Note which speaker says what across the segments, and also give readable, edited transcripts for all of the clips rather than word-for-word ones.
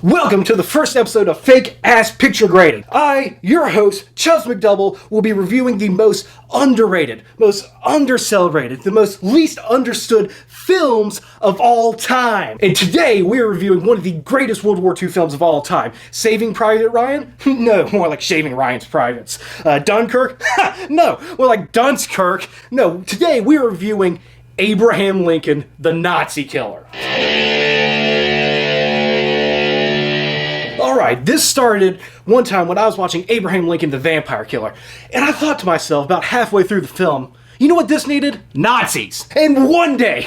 Speaker 1: Welcome to the first episode of Fake Ass Picture Grading. I, your host, Chubbs McDouble, will be reviewing the most underrated, most undercelebrated, the most least understood films of all time. And today we are reviewing one of the greatest World War II films of all time. Saving Private Ryan? No, more like Shaving Ryan's Privates. Dunkirk? No, more like Dunkirk. No, today we are reviewing Abraham Lincoln, the Nazi Killer. Alright, this started one time when I was watching Abraham Lincoln, the Vampire Killer, and I thought to myself about halfway through the film, you know what this needed? Nazis. And one day,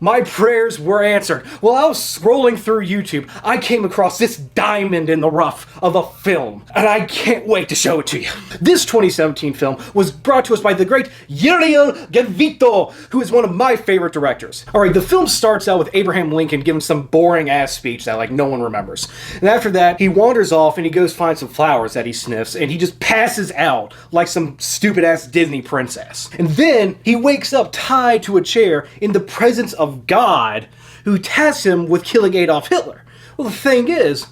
Speaker 1: my prayers were answered. While I was scrolling through YouTube, I came across this diamond in the rough of a film, and I can't wait to show it to you. This 2017 film was brought to us by the great Uriel Gavito, who is one of my favorite directors. Alright, the film starts out with Abraham Lincoln giving some boring-ass speech that, no one remembers. And after that, he wanders off and he goes find some flowers that he sniffs, and he just passes out like some stupid-ass Disney princess. And then, he wakes up tied to a chair in the presence of God, who tasks him with killing Adolf Hitler. Well, the thing is,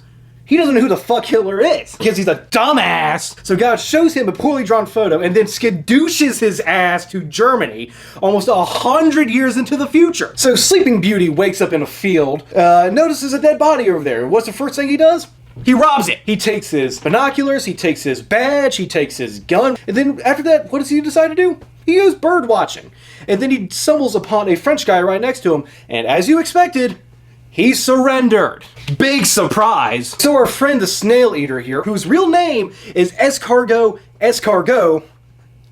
Speaker 1: he doesn't know who the fuck Hitler is, because he's a dumbass. So God shows him a poorly drawn photo and then skidooshes his ass to Germany almost 100 years into the future. So Sleeping Beauty wakes up in a field, notices a dead body over there. What's the first thing he does? He robs it. He takes his binoculars, he takes his badge, he takes his gun, and then after that, what does he decide to do? He goes bird watching. And then he stumbles upon a French guy right next to him, and as you expected, he surrendered. Big surprise. So our friend the snail eater here, whose real name is Escargot,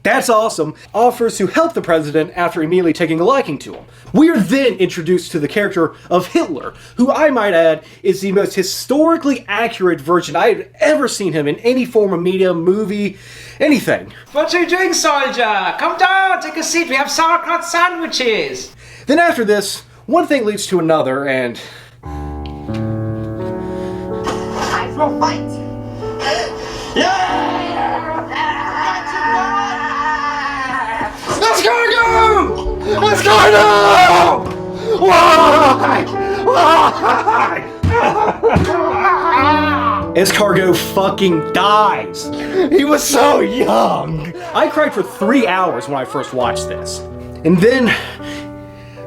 Speaker 1: that's awesome, offers to help the president after immediately taking a liking to him. We are then introduced to the character of Hitler, who I might add is the most historically accurate version I've ever seen him in any form of media, movie, anything.
Speaker 2: What are you doing, soldier? Come down, take a seat, we have sauerkraut sandwiches.
Speaker 1: Then after this, one thing leads to another, and
Speaker 3: I will fight! Yeah!
Speaker 1: Escargot! Escargot! Why? Escargot fucking dies. He was so young. I cried for 3 hours when I first watched this. And then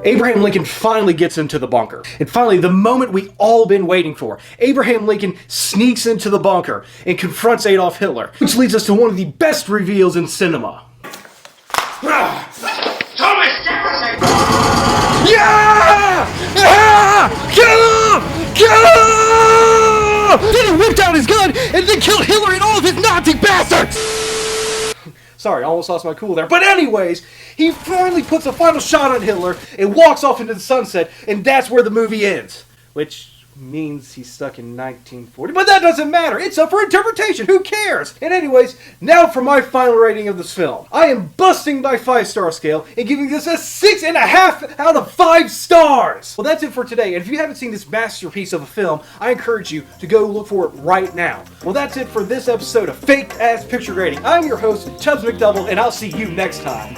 Speaker 1: Abraham Lincoln finally gets into the bunker. And finally, the moment we all been waiting for. Abraham Lincoln sneaks into the bunker and confronts Adolf Hitler, which leads us to one of the best reveals in cinema.
Speaker 3: Thomas Jefferson!
Speaker 1: Yeah! Yeah! Kill him! Kill him! Then he whipped out his gun and then killed Hitler and all of his Nazi bastards! Sorry, I almost lost my cool there. But anyways, he finally puts a final shot on Hitler and walks off into the sunset, and that's where the movie ends. Which means he's stuck in 1940. But that doesn't matter. It's up for interpretation. Who cares? And anyways, now for my final rating of this film. I am busting my 5-star scale and giving this a 6.5 out of 5 stars. Well, that's it for today. And if you haven't seen this masterpiece of a film, I encourage you to go look for it right now. Well, that's it for this episode of Fake Ass Picture Grading. I'm your host, Chubbs McDouble, and I'll see you next time.